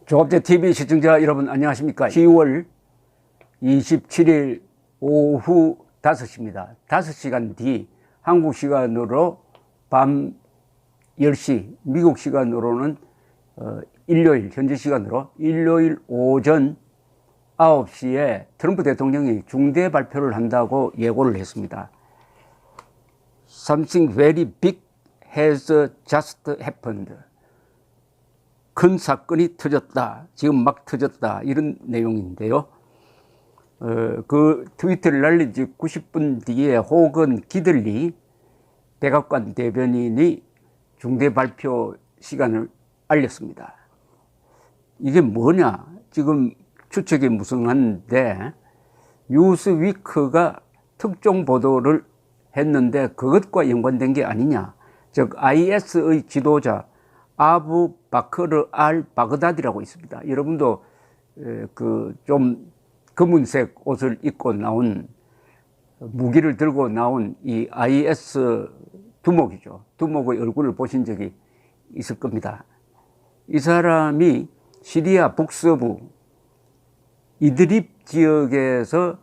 조갑제TV 시청자 여러분 안녕하십니까. 10월 27일 오후 5시입니다. 5시간 뒤 한국 시간으로 밤 10시, 미국 시간으로는 일요일, 현지 시간으로 일요일 오전 9시에 트럼프 대통령이 중대 발표를 한다고 예고를 했습니다. Something very big has just happened. 큰 사건이 터졌다. 지금 막 터졌다. 이런 내용인데요. 그 트위터를 날린 지 90분 뒤에 호건 기들리 백악관 대변인이 중대 발표 시간을 알렸습니다. 이게 뭐냐? 지금 추측이 무성한데 뉴스위크가 특종 보도를 했는데 그것과 연관된 게 아니냐. 즉 IS의 지도자 아부 바크르 알 바그다디라고 있습니다. 여러분도 그 좀 검은색 옷을 입고 나온, 무기를 들고 나온 이 IS 두목이죠. 두목의 얼굴을 보신 적이 있을 겁니다. 이 사람이 시리아 북서부 이드립 지역에서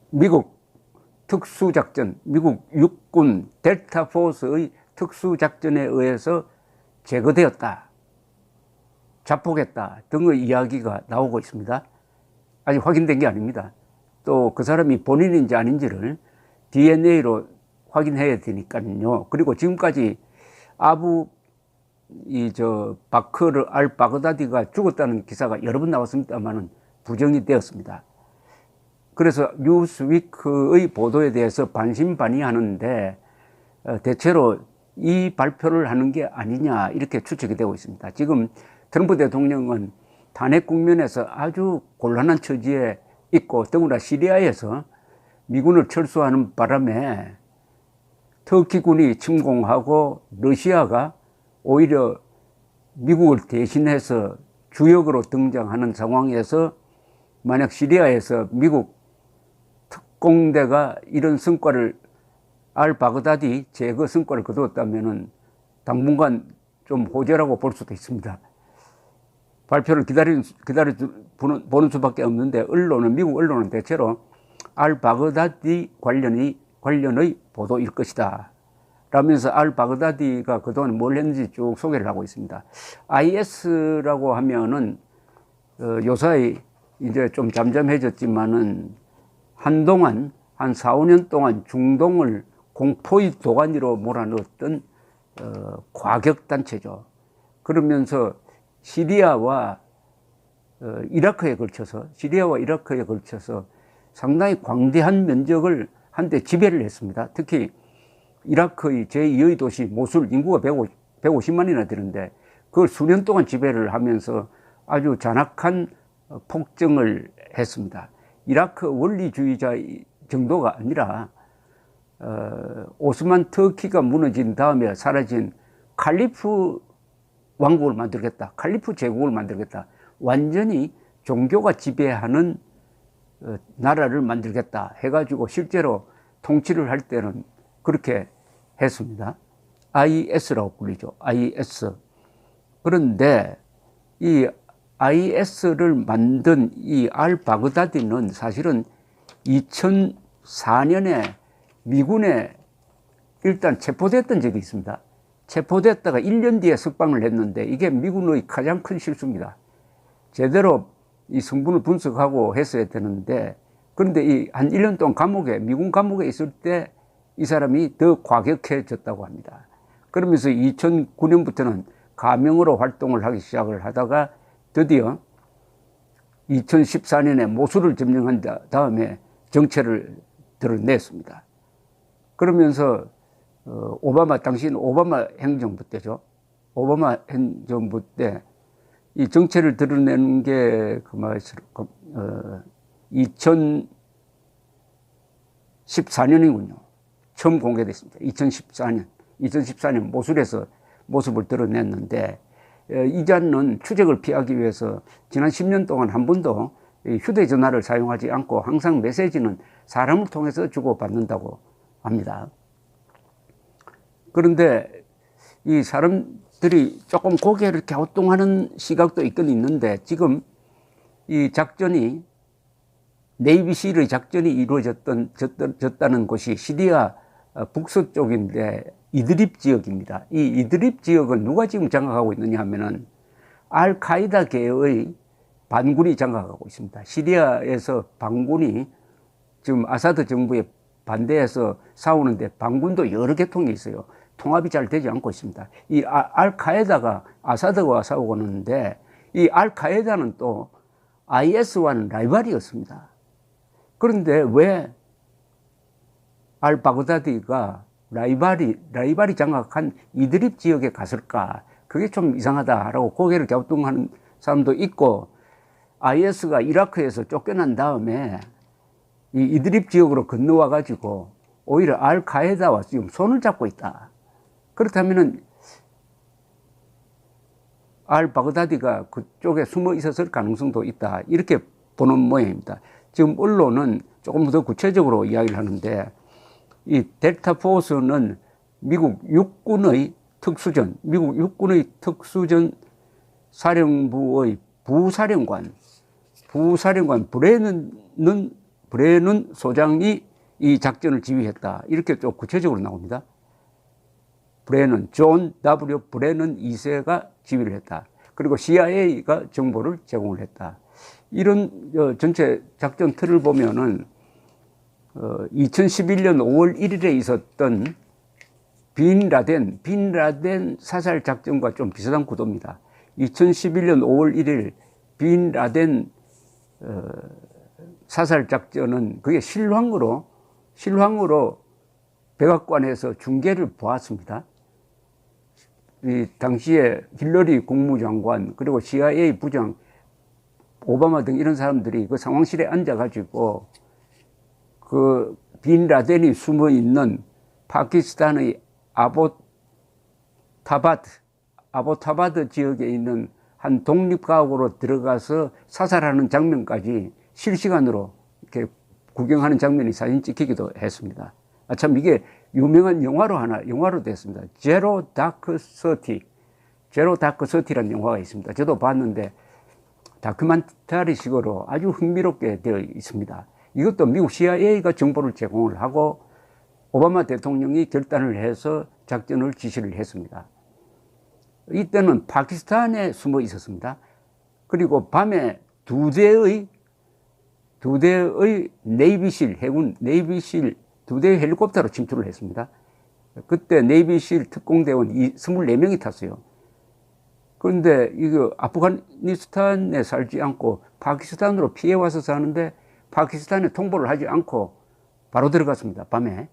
미국 특수작전, 미국 육군 델타 포스의 특수작전에 의해서 제거되었다, 자폭했다 등의 이야기가 나오고 있습니다. 아직 확인된 게 아닙니다. 또 그 사람이 본인인지 아닌지를 DNA로 확인해야 되니까요. 그리고 지금까지 바크르 알 바그다디가 죽었다는 기사가 여러 번 나왔습니다만은 부정이 되었습니다. 그래서 뉴스위크의 보도에 대해서 반신반의하는데 대체로 이 발표를 하는 게 아니냐 이렇게 추측이 되고 있습니다. 지금 트럼프 대통령은 탄핵 국면에서 아주 곤란한 처지에 있고 더구나 시리아에서 미군을 철수하는 바람에 터키군이 침공하고 러시아가 오히려 미국을 대신해서 주역으로 등장하는 상황에서 만약 시리아에서 미국 특공대가 이런 성과를 알 바그다디 제거 성과를 거두었다면은 당분간 좀 호재라고 볼 수도 있습니다. 발표를 보는 수밖에 없는데 미국 언론은 대체로 알 바그다디 관련의 보도일 것이다 라면서 알 바그다디가 그동안 뭘 했는지 쭉 소개를 하고 있습니다. IS라고 하면은 요사이 이제 좀 잠잠해졌지만은 한동안 한 4, 5년 동안 중동을 공포의 도가니로 몰아넣었던 과격단체죠. 그러면서 시리아와 이라크에 걸쳐서 상당히 광대한 면적을 한데 지배를 했습니다. 특히 이라크의 제2의 도시 모술, 인구가 150만이나 되는데 그걸 수년 동안 지배를 하면서 아주 잔악한 폭정을 했습니다. 이라크 원리주의자 정도가 아니라 오스만 터키가 무너진 다음에 사라진 칼리프 왕국을 만들겠다, 칼리프 제국을 만들겠다, 완전히 종교가 지배하는 나라를 만들겠다 해가지고 실제로 통치를 할 때는 그렇게 했습니다. IS라고 불리죠. IS. 그런데 이 IS를 만든 이 알 바그다디는 사실은 2004년에 미군에 일단 체포됐던 적이 있습니다. 체포됐다가 1년 뒤에 석방을 했는데 이게 미군의 가장 큰 실수입니다. 제대로 이 성분을 분석하고 했어야 되는데, 그런데 한 1년 동안 미군 감옥에 있을 때 이 사람이 더 과격해졌다고 합니다. 그러면서 2009년부터는 가명으로 활동을 하기 시작을 하다가 드디어 2014년에 모술을 점령한 다음에 정체를 드러냈습니다. 그러면서 당신 오바마 행정부 때죠. 오바마 행정부 때 이 정체를 드러내는 게 2014년이군요. 처음 공개됐습니다. 2014년 모술에서 모습을 드러냈는데 이자는 추적을 피하기 위해서 지난 10년 동안 한 번도 휴대전화를 사용하지 않고 항상 메시지는 사람을 통해서 주고받는다고 합니다. 그런데 이 사람 들이 조금 고개를 갸우뚱하는 시각도 있긴 있는데, 지금 이 작전이, 네이비실의 작전이 이루어졌다는 곳이 시리아 북서쪽인데 이드립 지역입니다. 이 이드립 지역은 누가 지금 장악하고 있느냐 하면은 알카이다계의 반군이 장악하고 있습니다. 시리아에서 반군이 지금 아사드 정부에 반대해서 싸우는데 반군도 여러 계통이 있어요. 통합이 잘 되지 않고 있습니다. 이 알카에다가 아사드와 싸우고 있는데, 이 알카에다는 또 IS와는 라이벌이었습니다. 그런데 왜 알바그다디가 라이벌이 장악한 이드립 지역에 갔을까? 그게 좀 이상하다라고 고개를 갸우뚱하는 사람도 있고, IS가 이라크에서 쫓겨난 다음에 이 이드립 지역으로 건너와 가지고 오히려 알카에다와 지금 손을 잡고 있다. 그렇다면은 알바그다디가 그쪽에 숨어 있었을 가능성도 있다. 이렇게 보는 모양입니다. 지금 언론은 조금 더 구체적으로 이야기를 하는데, 이 델타 포스는 미국 육군의 특수전 사령부의 부사령관 브레넌 소장이 이 작전을 지휘했다. 이렇게 좀 구체적으로 나옵니다. 존 W. 브레넌 2세가 지휘를 했다. 그리고 CIA가 정보를 제공을 했다. 이런 전체 작전 틀을 보면은 2011년 5월 1일에 있었던 빈 라덴 사살 작전과 좀 비슷한 구도입니다. 2011년 5월 1일 빈 라덴 사살 작전은 그게 실황으로 백악관에서 중계를 보았습니다. 이 당시에 힐러리 국무장관 그리고 CIA 부장 오바마 등 이런 사람들이 그 상황실에 앉아가지고 그 빈 라덴이 숨어 있는 파키스탄의 아보타바드 지역에 있는 한 독립가옥으로 들어가서 사살하는 장면까지 실시간으로 이렇게 구경하는 장면이 사진 찍히기도 했습니다. 참 이게 유명한 영화로 됐습니다. 제로 다크 서티라는 영화가 있습니다. 저도 봤는데 다큐멘터리식으로 아주 흥미롭게 되어 있습니다. 이것도 미국 CIA가 정보를 제공을 하고 오바마 대통령이 결단을 해서 작전을 지시를 했습니다. 이때는 파키스탄에 숨어 있었습니다. 그리고 밤에 두 대의 해군 네이비실 두 대의 헬리콥터로 침투를 했습니다. 그때 네이비실 특공대원 24명이 탔어요. 그런데 이거 아프가니스탄에 살지 않고 파키스탄으로 피해 와서 사는데 파키스탄에 통보를 하지 않고 바로 들어갔습니다. 밤에.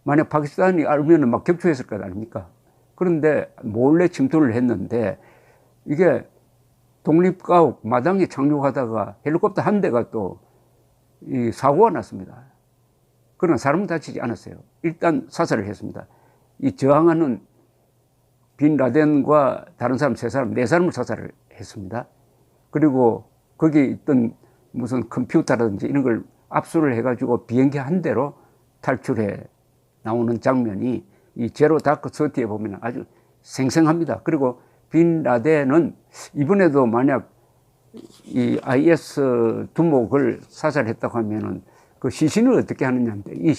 만약 파키스탄이 알면은 막 격추했을 것 아닙니까? 그런데 몰래 침투를 했는데 이게 독립가옥 마당에 착륙하다가 헬리콥터 한 대가 또 이 사고가 났습니다. 그러나 사람은 다치지 않았어요. 일단 사살을 했습니다. 이 저항하는 빈 라덴과 다른 사람 3사람, 4사람을 사살을 했습니다. 그리고 거기 있던 무슨 컴퓨터라든지 이런 걸 압수를 해가지고 비행기 한 대로 탈출해 나오는 장면이 이 제로 다크 서티에 보면 아주 생생합니다. 그리고 빈 라덴은 이번에도 만약 이 IS 두목을 사살했다고 하면은 그 시신을 어떻게 하느냐인데, 이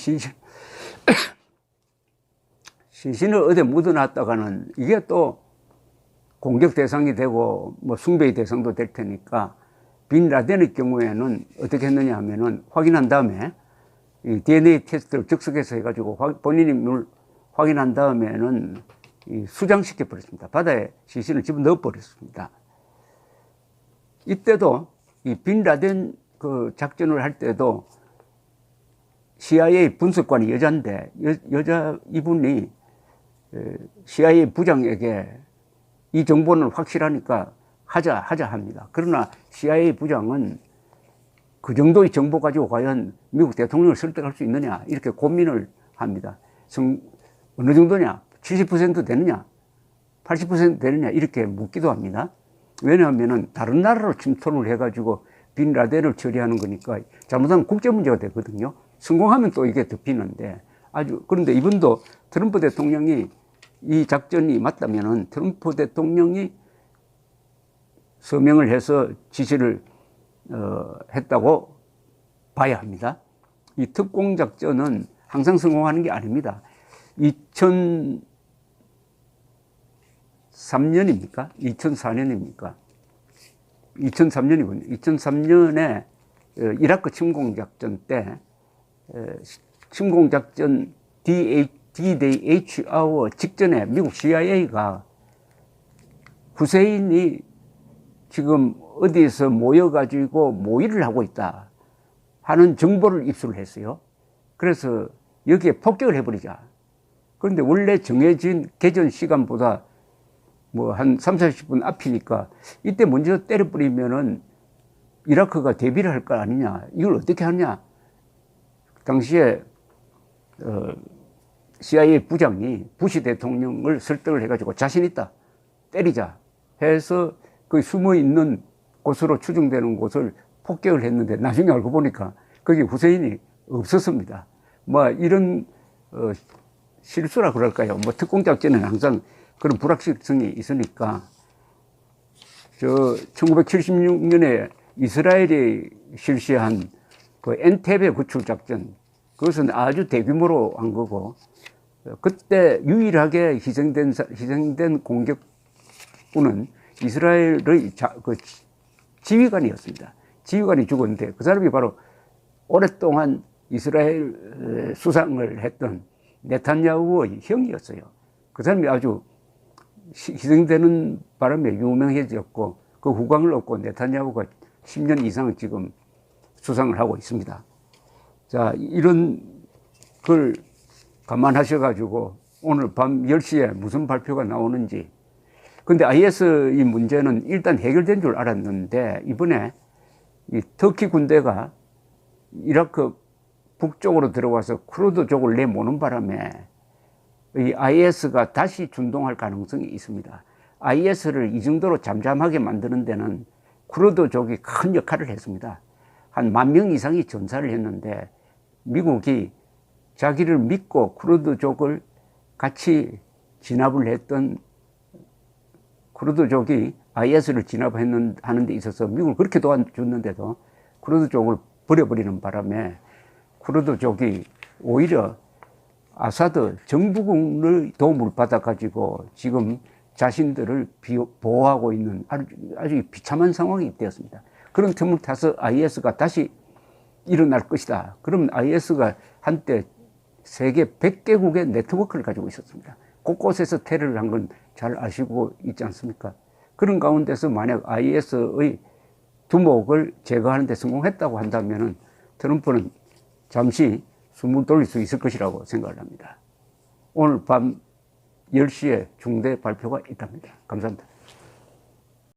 시신을 어디 묻어놨다가는 이게 또 공격 대상이 되고 뭐 숭배의 대상도 될 테니까 빈 라덴의 경우에는 어떻게 했느냐 하면은 확인한 다음에 이 DNA 테스트를 즉석에서 해가지고 본인이 확인한 다음에는 수장시켜 버렸습니다. 바다에 시신을 집어넣어 버렸습니다. 이때도 이 빈 라덴 그 작전을 할 때도 CIA 분석관이 여자인데 이분이 CIA 부장에게 이 정보는 확실하니까 하자 합니다. 그러나 CIA 부장은 그 정도의 정보 가지고 과연 미국 대통령을 설득할 수 있느냐 이렇게 고민을 합니다. 어느 정도냐? 70% 되느냐? 80% 되느냐? 이렇게 묻기도 합니다. 왜냐하면 다른 나라로 침투를 해가지고 빈 라덴을 처리하는 거니까 잘못하면 국제 문제가 되거든요. 성공하면 또 이게 덮이는데 그런데 이분도 트럼프 대통령이 이 작전이 맞다면은 트럼프 대통령이 서명을 해서 지시를 했다고 봐야 합니다. 이 특공작전은 항상 성공하는 게 아닙니다. 2003년입니까? 2004년입니까? 2003년이군요. 2003년에 이라크 침공작전 때 침공작전 D-Day H-Hour 직전에 미국 CIA가 후세인이 지금 어디에서 모여가지고 모의를 하고 있다 하는 정보를 입수를 했어요. 그래서 여기에 폭격을 해버리자. 그런데 원래 정해진 개전 시간보다 뭐 한 30-40분 앞이니까 이때 먼저 때려버리면은 이라크가 대비를 할 거 아니냐. 이걸 어떻게 하냐. 당시에 CIA 부장이 부시 대통령을 설득을 해가지고 자신 있다. 때리자. 해서 그 숨어 있는 곳으로 추정되는 곳을 폭격을 했는데 나중에 알고 보니까 거기 후세인이 없었습니다. 뭐 이런 실수라 그럴까요? 뭐 특공작전은 항상 그런 불확실성이 있으니까 1976년에 이스라엘이 실시한 그 엔테베 구출 작전, 그것은 아주 대규모로 한 거고, 그때 유일하게 희생된 공격군은 이스라엘의 지휘관이었습니다. 지휘관이 죽었는데 그 사람이 바로 오랫동안 이스라엘 수상을 했던 네탄야후의 형이었어요. 그 사람이 아주 희생되는 바람에 유명해졌고 그 후광을 얻고 네탄야후가 10년 이상 지금 수상을 하고 있습니다. 자, 이런 걸 감안하셔가지고 오늘 밤 10시에 무슨 발표가 나오는지. 근데 IS 이 문제는 일단 해결된 줄 알았는데 이번에 이 터키 군대가 이라크 북쪽으로 들어와서 쿠르드족을 내모는 바람에 이 IS가 다시 준동할 가능성이 있습니다. IS를 이 정도로 잠잠하게 만드는 데는 쿠르드족이 큰 역할을 했습니다. 한 10,000명 이상이 전사를 했는데 미국이 자기를 믿고 쿠르드족을 같이 진압을 했던 쿠르드족이 IS를 진압하는 데 있어서 미국을 그렇게 도와줬는데도 쿠르드족을 버려버리는 바람에 쿠르드족이 오히려 아사드 정부군의 도움을 받아가지고 지금 자신들을 보호하고 있는 아주 비참한 상황이 되었습니다. 그런 틈을 타서 IS가 다시 일어날 것이다. 그러면 IS가 한때 세계 100개국의 네트워크를 가지고 있었습니다. 곳곳에서 테러를 한 건 잘 아시고 있지 않습니까? 그런 가운데서 만약 IS의 두목을 제거하는 데 성공했다고 한다면 트럼프는 잠시 숨을 돌릴 수 있을 것이라고 생각을 합니다. 오늘 밤 10시에 중대 발표가 있답니다. 감사합니다.